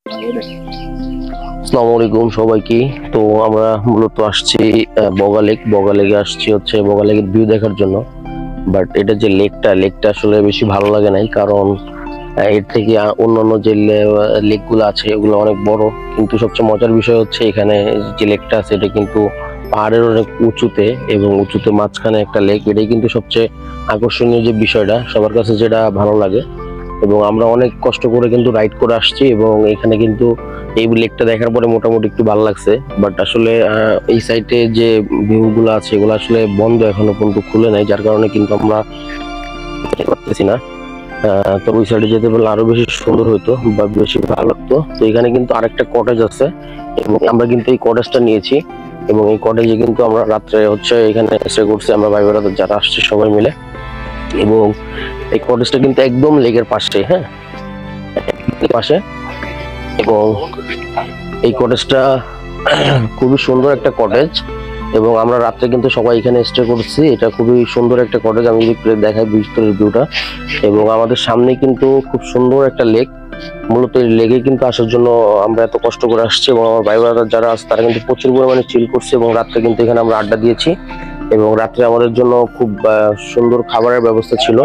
আসসালামু আলাইকুম সবাইকে। তো আমরা মূলত আসছি বগা লেকে আসছি হচ্ছে বগা লেকের ভিউ দেখার জন্য। বাট এটা যে লেকটা আসলে বেশি ভালো লাগে নাই, কারণ এর থেকে অন্যান্য যে লেক গুলো আছে এগুলো অনেক বড়। কিন্তু সবচেয়ে মজার বিষয় হচ্ছে এখানে যে লেকটা আছে এটা কিন্তু পাহাড়ের অনেক উঁচুতে, এবং উঁচুতে মাঝখানে একটা লেক। এটাই কিন্তু সবচেয়ে আকর্ষণীয় যে বিষয়টা, সবার কাছে যেটা ভালো লাগে। এবং আমরা অনেক কষ্ট করে কিন্তু রাইড করে আসছি, এবং এখানে কিন্তু এই লেকটা দেখার পরে মোটামুটি একটু ভালো লাগছে। বাট আসলে এই সাইডে যে ভিউ গুলো আছে এগুলো আসলে বন্ধ, এখনো পর্যন্ত খুলে নাই, যার কারণে কিন্তু আমরা যেতে পারতেছি না। তো ওই সাইডে যেতে পারলে আরো বেশি সুন্দর হতো বা বেশি ভালো লাগতো। তো এখানে কিন্তু আরেকটা কটেজ আছে, এবং আমরা কিন্তু এই কটেজটা নিয়েছি, এবং এই কটেজে কিন্তু আমরা রাত্রে হচ্ছে এখানে স্টে করছি আমরা ভাই বোনেরা যারা আসছে সবাই মিলে। এবং এই কটেজটা কিন্তু একদম লেকের পাশে, হ্যাঁ পাশে। এবং এই কটেজটা খুবই সুন্দর একটা কটেজ, এবং আমরা রাত্রে কিন্তু সবাই এখানে স্টে করছি। এটা খুবই সুন্দর একটা কটেজ, আমি যদি দেখাই ভিতরের ভিউটা। এবং আমাদের সামনে কিন্তু খুব সুন্দর একটা লেক। মূলত এই লেকে কিন্তু আসার জন্য আমরা এত কষ্ট করে আসছি, এবং আমার ভাই বোনেরা যারা আছে তারা কিন্তু প্রচুর পরিমাণে চিল করছে, এবং রাত্রে কিন্তু এখানে আমরা আড্ডা দিয়েছি। এবং রাত্রে আমাদের জন্য খুব সুন্দর খাবারের ব্যবস্থা ছিল।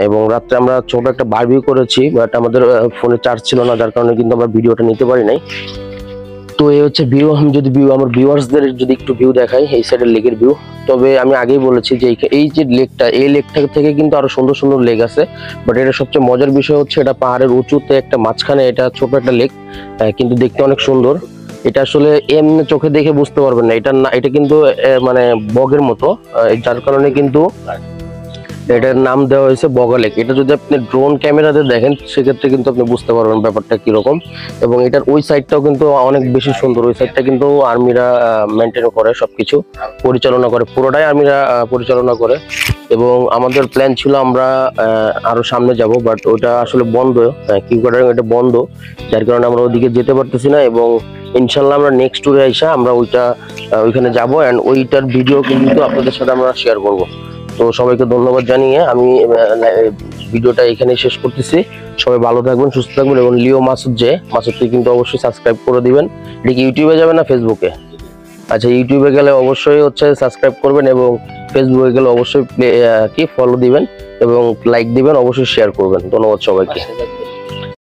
এবং রাত্রে আমরা ছোট একটা বারবিকিউ করেছি, বাট আমাদের ফোনে চার্জ ছিল না, যার কারণে কিন্তু আমরা ভিডিওটা নিতে পারি নাই। তো এই হচ্ছে ভিউ। আমি যদি আমার ভিউয়ার্সদের যদি একটু ভিউ দেখাই, এই সাইডের লেকের ভিউ। তবে আমি আগেই বলেছি যে এই যে লেকটা, এই লেকটা থেকে কিন্তু আরো সুন্দর সুন্দর লেক আছে। বাট এটা সবচেয়ে মজার বিষয় হচ্ছে এটা পাহাড়ের উঁচুতে একটা মাঝখানে এটা ছোট একটা লেক, কিন্তু দেখতে অনেক সুন্দর। এটা আসলে এমনি চোখে দেখে বুঝতে পারবেন না, এটা না, এটা কিন্তু মানে বগের মতো, যার কারণে কিন্তু এটার নাম দেওয়া হয়েছে বগা লেক। এটা যদি আপনি ড্রোন ক্যামেরাতে দেখেন সেক্ষেত্রে কিন্তু আপনি বুঝতে পারবেন ব্যাপারটা কিরকম। এবং এটার ওই সাইডটাও কিন্তু অনেক বেশি সুন্দর। ওই সাইডটা কিন্তু আর্মিরা মেনটেন করে, সবকিছু পরিচালনা করে, পুরোটাই আর্মিরা পরিচালনা করে। এবং আমাদের প্ল্যান ছিল আমরা আরো সামনে যাব, বাট ওটা আসলে বন্ধ, কি করে এটা বন্ধ, যার কারণে আমরা ওইদিকে যেতে পারতেছি না। এবং ইনশাল্লাহ আমরা নেক্সট ট্যুরে আইসা আমরা ওইখানে যাবো, অ্যান্ড ওইটার ভিডিও কিন্তু আপনাদের সাথে আমরা শেয়ার করব। তো সবাইকে ধন্যবাদ জানিয়ে আমি ভিডিওটা এখানে শেষ করতেছি। সবাই ভালো থাকবেন, সুস্থ থাকবেন। এবং লিও মাসুদকে কিন্তু অবশ্যই সাবস্ক্রাইব করে দিবেন। এটা কি ইউটিউবে যাবে না ফেসবুকে? আচ্ছা, ইউটিউবে গেলে অবশ্যই হচ্ছে সাবস্ক্রাইব করবেন, এবং ফেসবুকে গেলে অবশ্যই কি ফলো দিবেন এবং লাইক দিবেন, অবশ্যই শেয়ার করবেন। ধন্যবাদ সবাইকে।